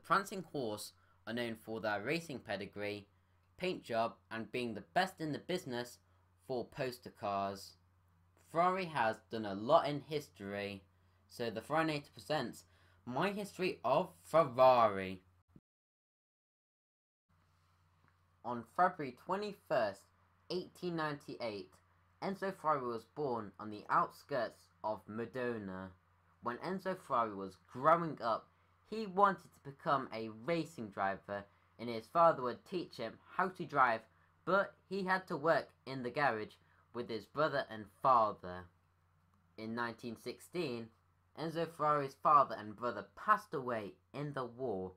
Prancing Horse are known for their racing pedigree, paint job, and being the best in the business for poster cars. Ferrari has done a lot in history, so the Ferrarinator presents my history of Ferrari. On February 21st, 1898, Enzo Ferrari was born on the outskirts of Modena. When Enzo Ferrari was growing up, he wanted to become a racing driver, and his father would teach him how to drive, but he had to work in the garage with his brother and father. In 1916, Enzo Ferrari's father and brother passed away in the war.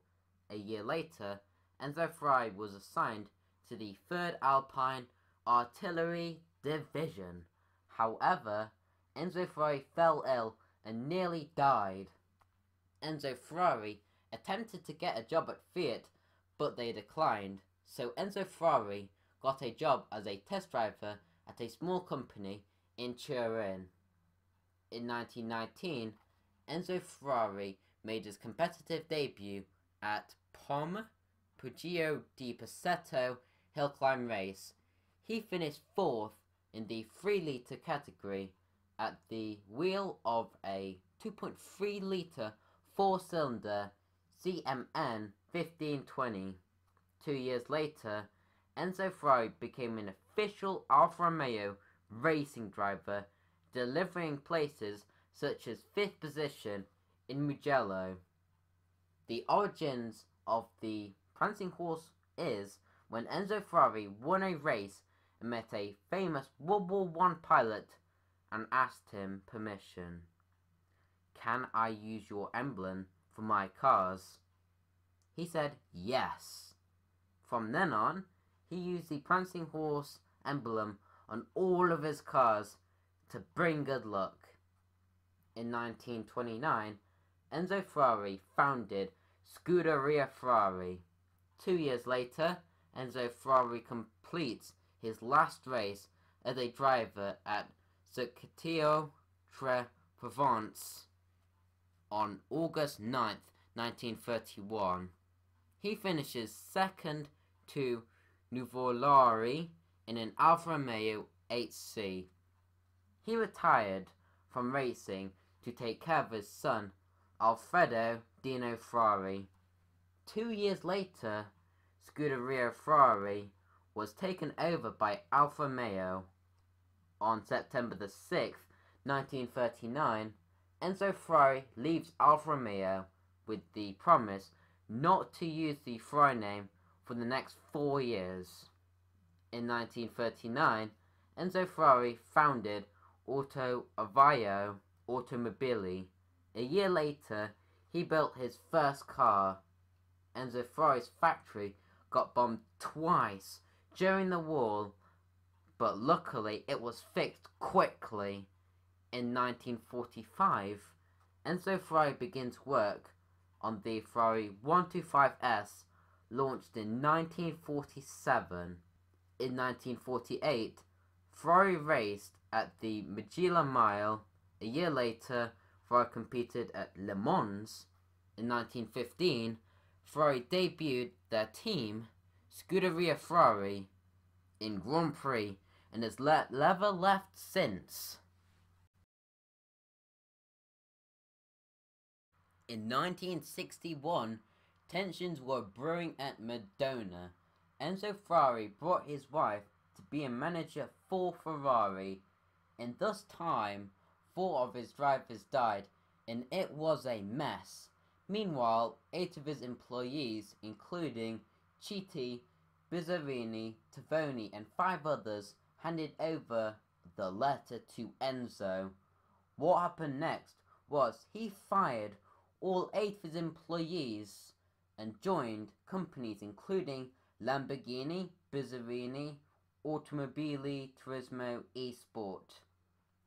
A year later, Enzo Ferrari was assigned to the 3rd Alpine Artillery Division. However, Enzo Ferrari fell ill and nearly died. Enzo Ferrari attempted to get a job at Fiat, but they declined, so Enzo Ferrari got a job as a test driver at a small company in Turin. In 1919, Enzo Ferrari made his competitive debut at Poggio di Passetto hill climb race. He finished 4th in the 3-litre category at the wheel of a 2.3-litre 4-cylinder CMN 1520. 2 years later, Enzo Ferrari became an official Alfa Romeo racing driver, delivering places such as 5th position in Mugello. The origins of the Prancing Horse is when Enzo Ferrari won a race and met a famous World War I pilot and asked him permission. "Can I use your emblem for my cars?" He said yes. From then on, he used the Prancing Horse emblem on all of his cars to bring good luck. In 1929, Enzo Ferrari founded Scuderia Ferrari. 2 years later, Enzo Ferrari completes his last race as a driver at Circuito Tre Provence on August 9th, 1931. He finishes second to Nuvolari in an Alfa Romeo 8C. He retired from racing to take care of his son, Alfredo Dino Ferrari. 2 years later, Scuderia Ferrari was taken over by Alfa Romeo. On September the 6th, 1939, Enzo Ferrari leaves Alfa Romeo with the promise not to use the Ferrari name for the next 4 years. In 1939, Enzo Ferrari founded Auto Avio Automobili. A year later, he built his first car. Enzo Ferrari's factory got bombed twice during the war, but luckily it was fixed quickly. In 1945, Enzo Ferrari begins work on the Ferrari 125S, launched in 1947. In 1948, Ferrari raced at the Mugello Mile. A year later, Ferrari competed at Le Mans. In 1915, Ferrari debuted their team, Scuderia Ferrari, in Grand Prix and has never left since. In 1961, tensions were brewing at Modena. Enzo Ferrari brought his wife to be a manager for Ferrari. In this time, 4 of his drivers died, and it was a mess. Meanwhile, 8 of his employees, including Chitti, Bizzarini, Tavoni, and 5 others, handed over the letter to Enzo. What happened next was he fired all 8 of his employees and joined companies including Lamborghini, Bizzarini, Automobili Turismo eSport.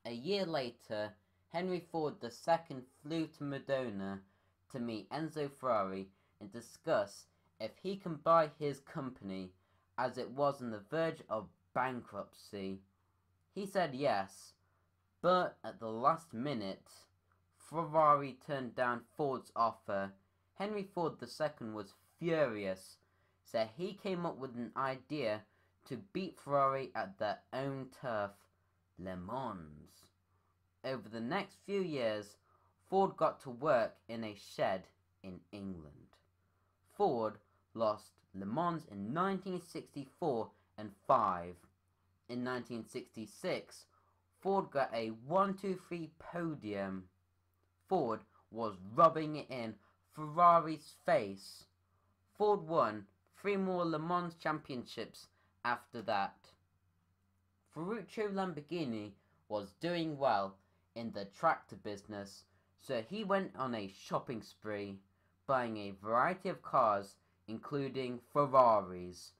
A year later, Henry Ford II flew to Modena to meet Enzo Ferrari and discuss if he can buy his company, as it was on the verge of bankruptcy. He said yes, but at the last minute, Ferrari turned down Ford's offer. Henry Ford II was furious, so he came up with an idea to beat Ferrari at their own turf, Le Mans. Over the next few years, Ford got to work in a shed in England. Ford lost Le Mans in 1964 and 5. In 1966, Ford got a 1-2-3 podium. Ford was rubbing it in Ferrari's face. Ford won 3 more Le Mans championships after that. Ferruccio Lamborghini was doing well in the tractor business, so he went on a shopping spree, buying a variety of cars, including Ferraris,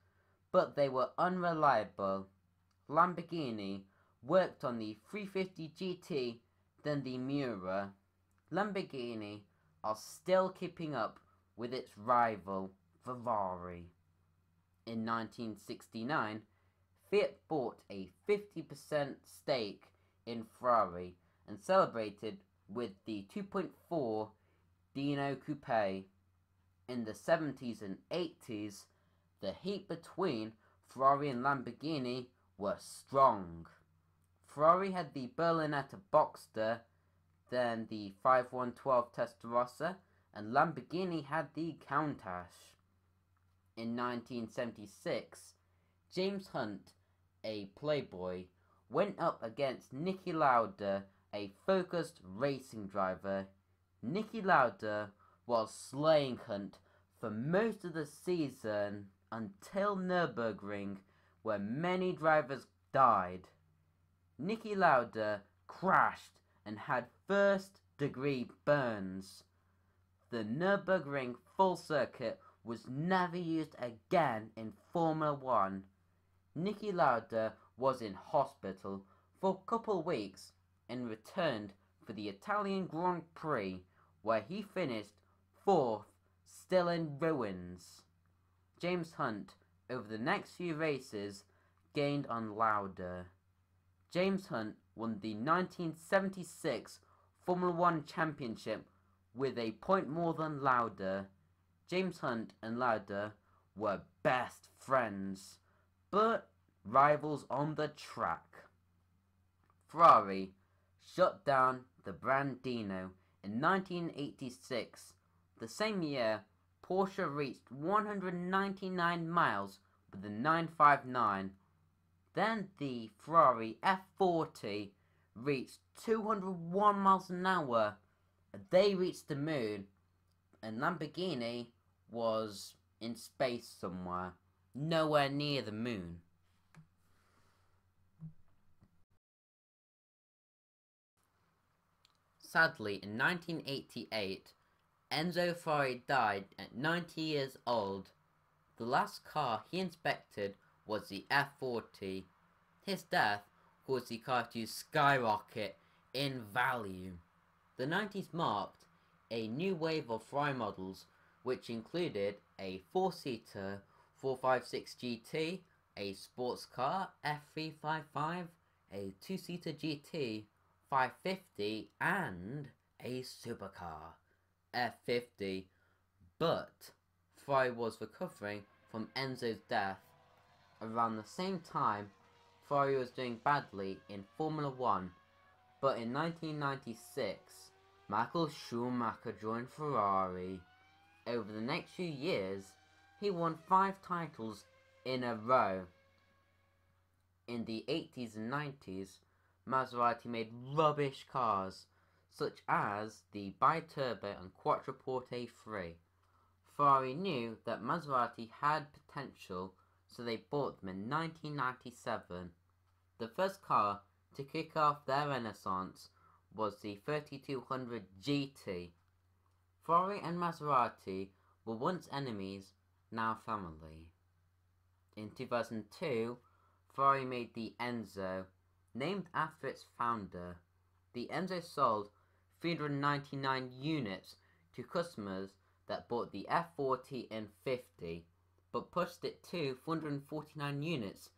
but they were unreliable. Lamborghini worked on the 350 GT, then the Miura. Lamborghini are still keeping up with its rival, Ferrari. In 1969, Fiat bought a 50% stake in Ferrari and celebrated with the 2.4 Dino Coupe. In the 70s and 80s, the heat between Ferrari and Lamborghini were strong. Ferrari had the Berlinetta Boxster, then the 5112 Testarossa, and Lamborghini had the Countach. In 1976, James Hunt, a playboy, went up against Niki Lauda, a focused racing driver. Niki Lauda was slaying Hunt for most of the season until Nürburgring, where many drivers died. Niki Lauda crashed and had first-degree burns. The Nürburgring full circuit was never used again in Formula 1. Niki Lauda was in hospital for a couple weeks and returned for the Italian Grand Prix, where he finished 4th, still in ruins. James Hunt, over the next few races, gained on Lauda. James Hunt won the 1976 Formula 1 Championship with a point more than Lauda. James Hunt and Lauda were best friends, but rivals on the track. Ferrari shut down the brand Dino in 1986. The same year, Porsche reached 199 miles with the 959. Then the Ferrari F40 reached 201 miles an hour. They reached the moon, and Lamborghini was in space somewhere, nowhere near the moon. Sadly, in 1988, Enzo Ferrari died at 90 years old. The last car he inspected was the F40. His death caused the car to skyrocket in value. The 90s marked a new wave of Ferrari models, which included a 4-seater 456 GT, a sports car F355, a 2-seater GT 550, and a supercar F50. But Ferrari was recovering from Enzo's death. Around the same time, Ferrari was doing badly in Formula 1, but in 1996, Michael Schumacher joined Ferrari. Over the next few years, he won 5 titles in a row. In the 80s and 90s, Maserati made rubbish cars, such as the Biturbo and Quattroporte 3. Ferrari knew that Maserati had potential, so they bought them in 1997. The first car to kick off their renaissance was the 3200 GT. Ferrari and Maserati were once enemies, now family. In 2002, Ferrari made the Enzo, named after its founder. The Enzo sold 399 units to customers that bought the F40 and 50, but pushed it to 449 units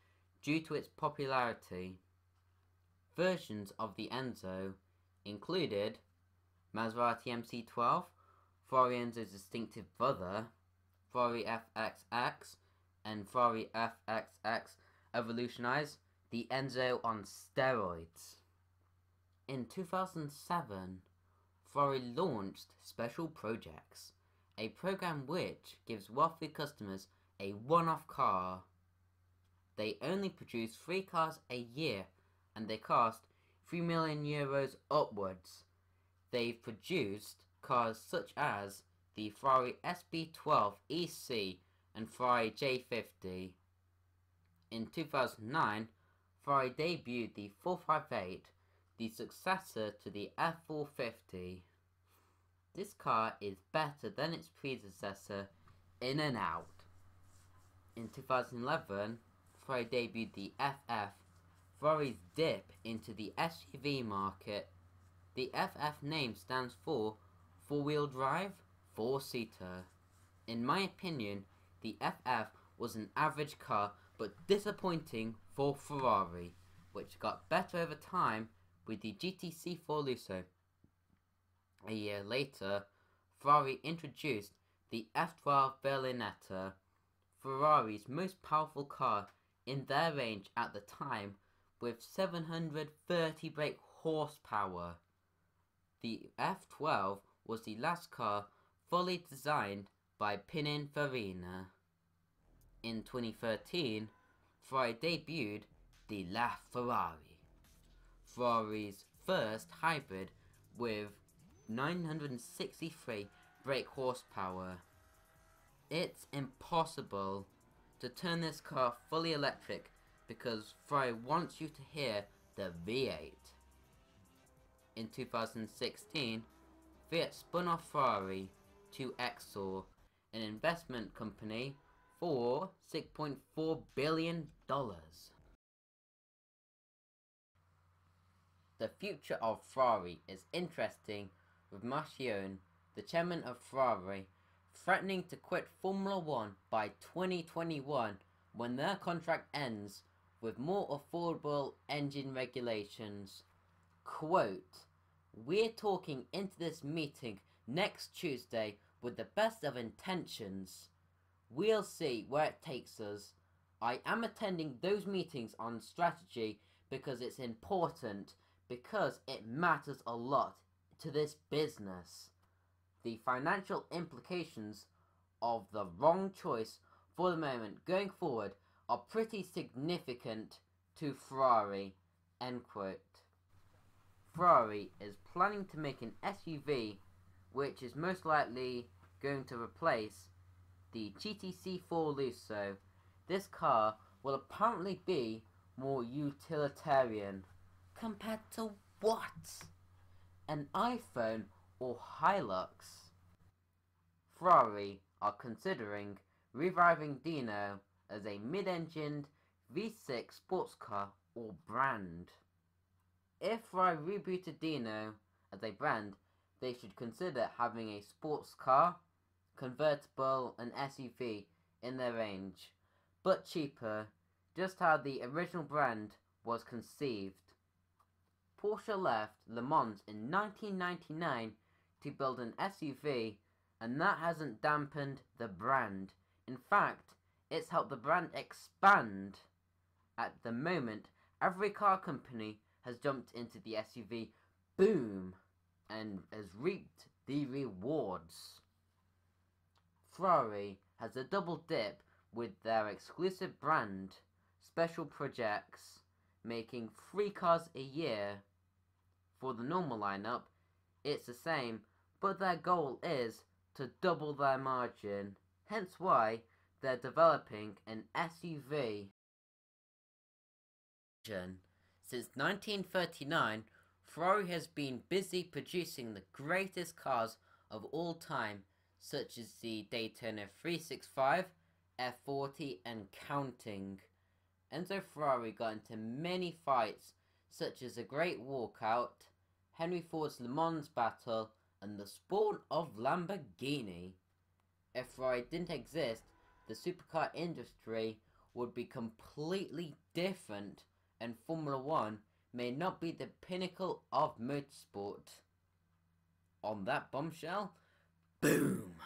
due to its popularity. Versions of the Enzo included Maserati MC12, Ferrari Enzo's distinctive brother, Ferrari FXX, and Ferrari FXX evolutionized the Enzo on steroids. In 2007, Ferrari launched Special Projects, a program which gives wealthy customers a one-off car. They only produce 3 cars a year, and they cost €3 million upwards. They've produced cars such as the Ferrari SB12 EC and Ferrari J50. In 2009, Ferrari debuted the 458, the successor to the F450. This car is better than its predecessor in and out. In 2011, Ferrari debuted the FF, Ferrari's dip into the SUV market. The FF name stands for four-wheel drive, four-seater. In my opinion, the FF was an average car, but disappointing for Ferrari, which got better over time with the GTC 4 Lusso. A year later, Ferrari introduced the F12 Ferrarinator, Ferrari's most powerful car in their range at the time, with 730 brake horsepower. The F12 was the last car fully designed by Pininfarina. In 2013, Ferrari debuted the LaFerrari, Ferrari's first hybrid with 963 brake horsepower. It's impossible to turn this car fully electric because Ferrari wants you to hear the V8. In 2016, Fiat spun off Ferrari to Exor, an investment company, for $6.4 billion. The future of Ferrari is interesting, with Marchionne, the chairman of Ferrari, threatening to quit Formula 1 by 2021 when their contract ends with more affordable engine regulations. Quote, "We're talking into this meeting next Tuesday with the best of intentions. We'll see where it takes us. I am attending those meetings on strategy because it's important, because it matters a lot to this business. The financial implications of the wrong choice for the moment going forward are pretty significant to Ferrari." End quote. Ferrari is planning to make an SUV which is most likely going to replace the GTC 4 Lusso. This car will apparently be more utilitarian. Compared to what? An iPhone or Hilux? Ferrari are considering reviving Dino as a mid-engined V6 sports car or brand. If Ferrari rebooted Dino as a brand, they should consider having a sports car, convertible, and SUV in their range, but cheaper, just how the original brand was conceived. Porsche left Le Mans in 1999 to build an SUV, and that hasn't dampened the brand. In fact, it's helped the brand expand. At the moment, every car company has jumped into the SUV boom and has reaped the rewards. Ferrari has a double dip with their exclusive brand, Special Projects, making 3 cars a year. For the normal lineup, it's the same, but their goal is to double their margin, hence why they're developing an SUV. Since 1939, Ferrari has been busy producing the greatest cars of all time, such as the Daytona 365, F40, and counting. Enzo Ferrari got into many fights, such as the Great Walkout, Henry Ford's Le Mans battle, and the spawn of Lamborghini. If Ferrari didn't exist, the supercar industry would be completely different, and Formula 1 may not be the pinnacle of motorsport. On that bombshell, Boom!